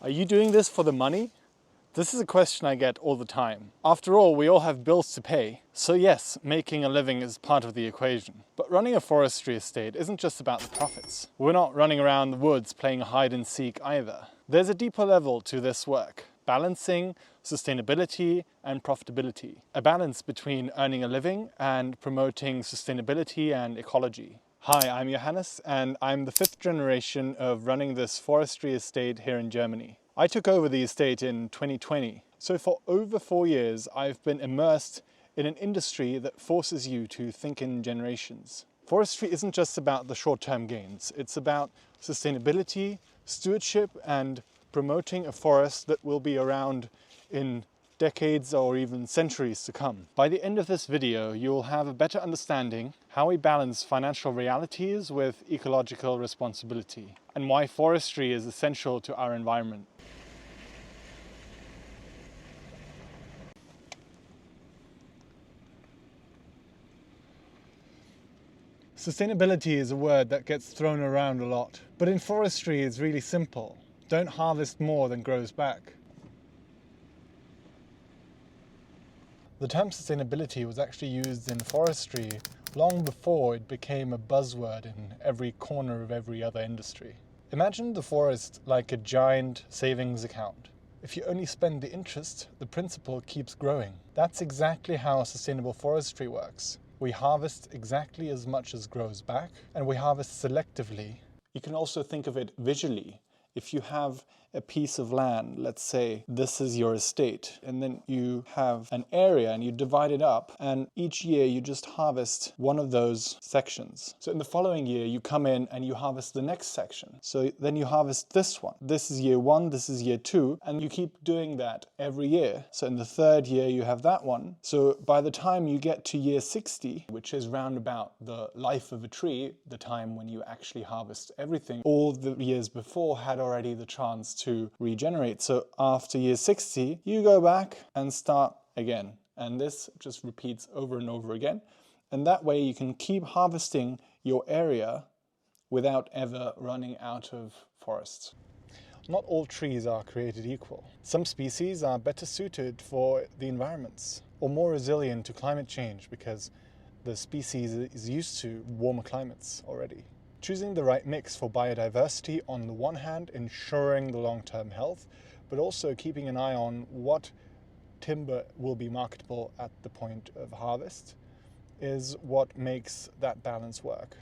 Are you doing this for the money? This is a question I get all the time. After all, we all have bills to pay. So yes, making a living is part of the equation. But running a forestry estate isn't just about the profits. We're not running around the woods playing hide and seek either. There's a deeper level to this work, balancing sustainability and profitability. A balance between earning a living and promoting sustainability and ecology. Hi, I'm Johannes and I'm the 5th generation of running this forestry estate here in Germany. I took over the estate in 2020. So for over 4 years, I've been immersed in an industry that forces you to think in generations. Forestry isn't just about the short-term gains. It's about sustainability, stewardship, and promoting a forest that will be around in decades or even centuries to come. By the end of this video, you'll have a better understanding how we balance financial realities with ecological responsibility, and why forestry is essential to our environment. Sustainability is a word that gets thrown around a lot, but in forestry it's really simple. Don't harvest more than grows back. The term sustainability was actually used in forestry long before it became a buzzword in every corner of every other industry. Imagine the forest like a giant savings account. If you only spend the interest, the principal keeps growing. That's exactly how sustainable forestry works. We harvest exactly as much as grows back, and we harvest selectively. You can also think of it visually. If you have a piece of land, let's say this is your estate, and then you have an area and you divide it up, and each year you just harvest one of those sections. So in the following year you come in and you harvest the next section. So then you harvest this one. This is year 1, this is year 2, and you keep doing that every year. So in the 3rd year you have that one. So by the time you get to year 60, which is round about the life of a tree, the time when you actually harvest everything, all the years before had already the chance to regenerate. So after year 60, you go back and start again. And this just repeats over and over again. And that way you can keep harvesting your area without ever running out of forests. Not all trees are created equal. Some species are better suited for the environments or more resilient to climate change because the species is used to warmer climates already. Choosing the right mix for biodiversity, on the one hand, ensuring the long-term health, but also keeping an eye on what timber will be marketable at the point of harvest, is what makes that balance work.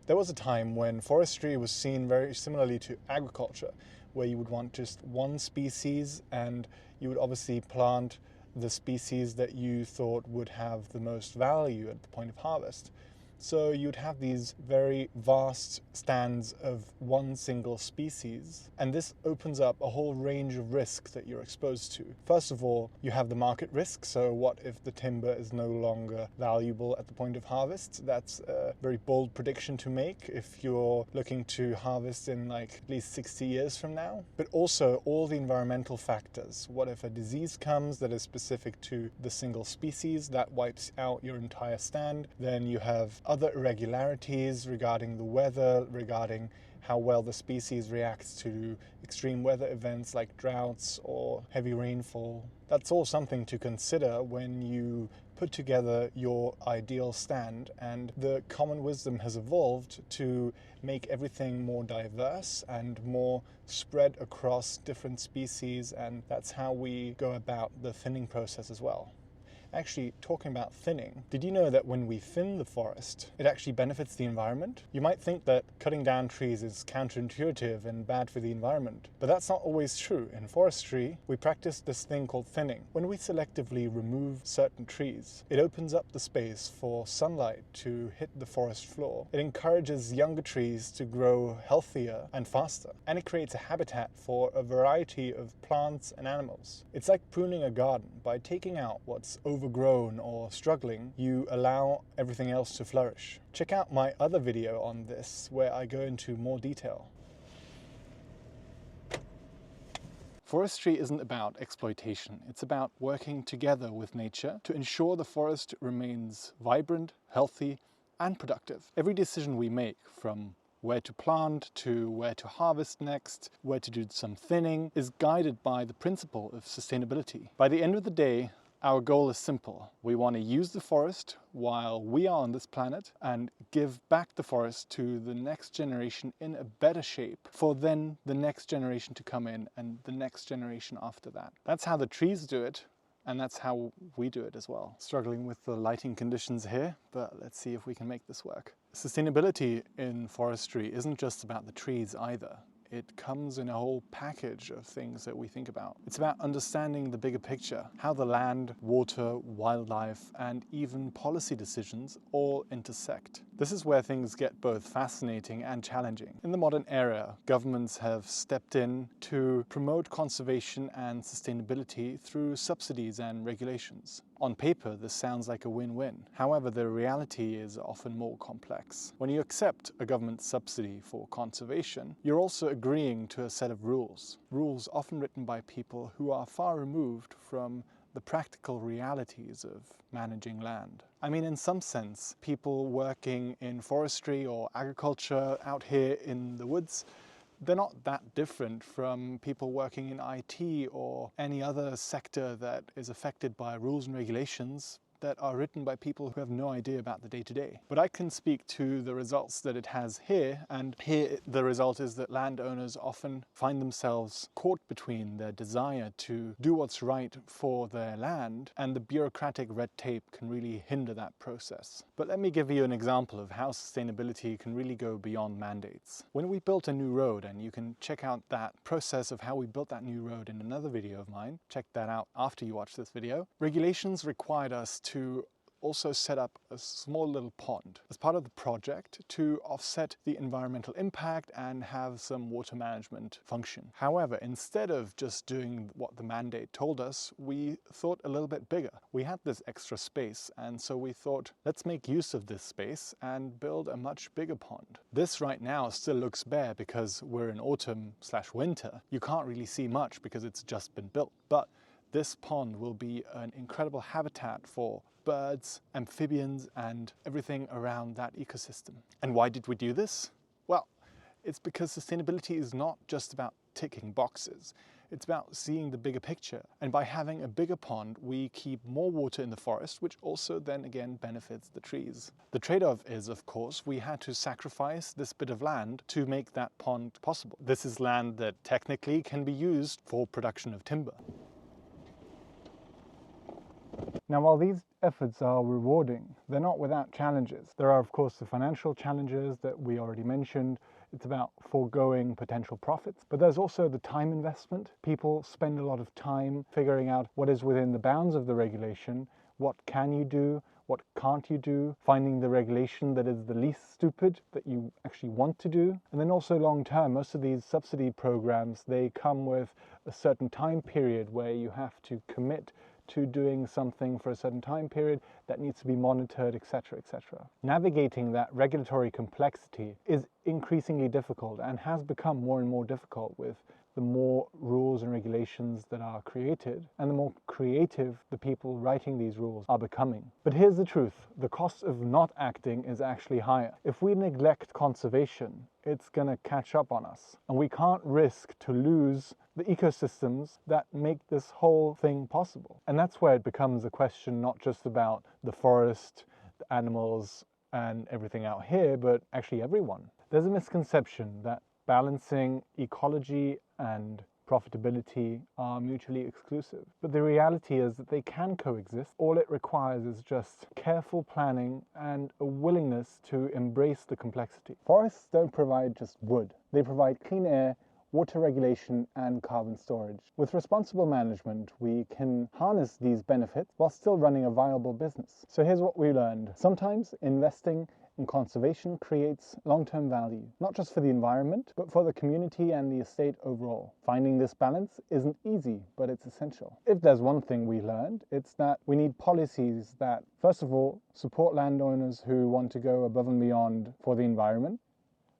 There was a time when forestry was seen very similarly to agriculture, where you would want just one species and you would obviously plant the species that you thought would have the most value at the point of harvest. So you'd have these very vast stands of one single species, and this opens up a whole range of risks that you're exposed to. First of all, you have the market risk. So what if the timber is no longer valuable at the point of harvest? That's a very bold prediction to make if you're looking to harvest in like at least 60 years from now. But also all the environmental factors. What if a disease comes that is specific to the single species that wipes out your entire stand? Then you have other irregularities regarding the weather, regarding how well the species reacts to extreme weather events like droughts or heavy rainfall. That's all something to consider when you put together your ideal stand, and the common wisdom has evolved to make everything more diverse and more spread across different species, and that's how we go about the thinning process as well. Actually, talking about thinning, did you know that when we thin the forest, it actually benefits the environment? You might think that cutting down trees is counterintuitive and bad for the environment, but that's not always true. In forestry, we practice this thing called thinning. When we selectively remove certain trees, it opens up the space for sunlight to hit the forest floor. It encourages younger trees to grow healthier and faster, and it creates a habitat for a variety of plants and animals. It's like pruning a garden. By taking out what's overgrown or struggling, you allow everything else to flourish. Check out my other video on this where I go into more detail. Forestry isn't about exploitation. It's about working together with nature to ensure the forest remains vibrant, healthy, and productive. Every decision we make, from where to plant, to where to harvest next, where to do some thinning, is guided by the principle of sustainability. By the end of the day, our goal is simple. We want to use the forest while we are on this planet and give back the forest to the next generation in a better shape for then the next generation to come in and the next generation after that. That's how the trees do it, and that's how we do it as well. Struggling with the lighting conditions here, but let's see if we can make this work. Sustainability in forestry isn't just about the trees either. It comes in a whole package of things that we think about. It's about understanding the bigger picture, how the land, water, wildlife, and even policy decisions all intersect. This is where things get both fascinating and challenging. In the modern era, governments have stepped in to promote conservation and sustainability through subsidies and regulations. On paper, this sounds like a win-win. However, the reality is often more complex. When you accept a government subsidy for conservation, you're also agreeing to a set of rules. Rules often written by people who are far removed from the practical realities of managing land. I mean, in some sense, people working in forestry or agriculture out here in the woods, they're not that different from people working in IT or any other sector that is affected by rules and regulations that are written by people who have no idea about the day-to-day. But I can speak to the results that it has here, and here the result is that landowners often find themselves caught between their desire to do what's right for their land, and the bureaucratic red tape can really hinder that process. But let me give you an example of how sustainability can really go beyond mandates. When we built a new road, and you can check out that process of how we built that new road in another video of mine, check that out after you watch this video, regulations required us to also set up a small little pond as part of the project to offset the environmental impact and have some water management function. However, instead of just doing what the mandate told us, we thought a little bit bigger. We had this extra space, and so we thought, let's make use of this space and build a much bigger pond. This right now still looks bare because we're in autumn/winter. You can't really see much because it's just been built. But this pond will be an incredible habitat for birds, amphibians, and everything around that ecosystem. And why did we do this? Well, it's because sustainability is not just about ticking boxes. It's about seeing the bigger picture. And by having a bigger pond, we keep more water in the forest, which also then again benefits the trees. The trade-off is, of course, we had to sacrifice this bit of land to make that pond possible. This is land that technically can be used for production of timber. Now, while these efforts are rewarding, they're not without challenges. There are, of course, the financial challenges that we already mentioned. It's about foregoing potential profits, but there's also the time investment. People spend a lot of time figuring out what is within the bounds of the regulation, what can you do, what can't you do, finding the regulation that is the least stupid that you actually want to do. And then also long term, most of these subsidy programs, they come with a certain time period where you have to commit to doing something for a certain time period that needs to be monitored, etc., etc. Navigating that regulatory complexity is increasingly difficult and has become more and more difficult with the more rules and regulations that are created and the more creative the people writing these rules are becoming. But here's the truth, the cost of not acting is actually higher. If we neglect conservation, it's going to catch up on us, and we can't risk to lose the ecosystems that make this whole thing possible. And that's where it becomes a question not just about the forest, the animals, and everything out here, but actually everyone. There's a misconception that balancing ecology and profitability are mutually exclusive. But the reality is that they can coexist. All it requires is just careful planning and a willingness to embrace the complexity. Forests don't provide just wood. They provide clean air, water regulation, and carbon storage. With responsible management, we can harness these benefits while still running a viable business. So here's what we learned. Sometimes investing in conservation creates long-term value, not just for the environment, but for the community and the estate overall. Finding this balance isn't easy, but it's essential. If there's one thing we learned, it's that we need policies that, first of all, support landowners who want to go above and beyond for the environment,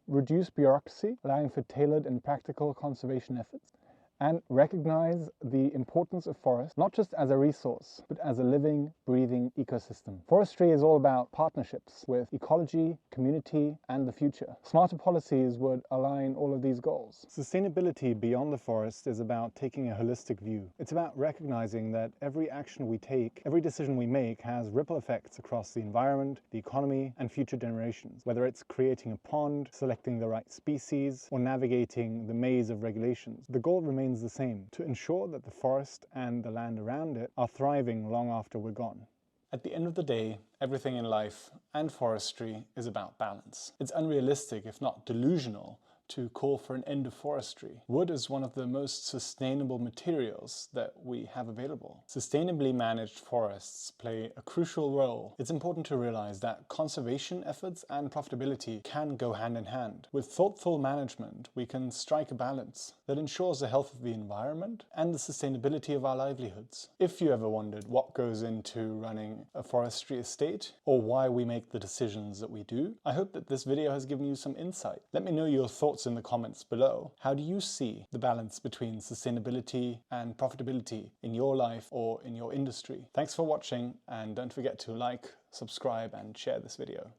reduce bureaucracy, allowing for tailored and practical conservation efforts, and recognize the importance of forest, not just as a resource, but as a living, breathing ecosystem. Forestry is all about partnerships with ecology, community, and the future. Smarter policies would align all of these goals. Sustainability beyond the forest is about taking a holistic view. It's about recognizing that every action we take, every decision we make has ripple effects across the environment, the economy, and future generations. Whether it's creating a pond, selecting the right species, or navigating the maze of regulations, the goal remains the same: to ensure that the forest and the land around it are thriving long after we're gone. At the end of the day, everything in life and forestry is about balance. It's unrealistic, if not delusional, to call for an end of forestry. Wood is one of the most sustainable materials that we have available. Sustainably managed forests play a crucial role. It's important to realize that conservation efforts and profitability can go hand in hand. With thoughtful management, we can strike a balance that ensures the health of the environment and the sustainability of our livelihoods. If you ever wondered what goes into running a forestry estate or why we make the decisions that we do, I hope that this video has given you some insight. Let me know your thoughts in the comments below. How do you see the balance between sustainability and profitability in your life or in your industry? Thanks for watching, and don't forget to like, subscribe, and share this video.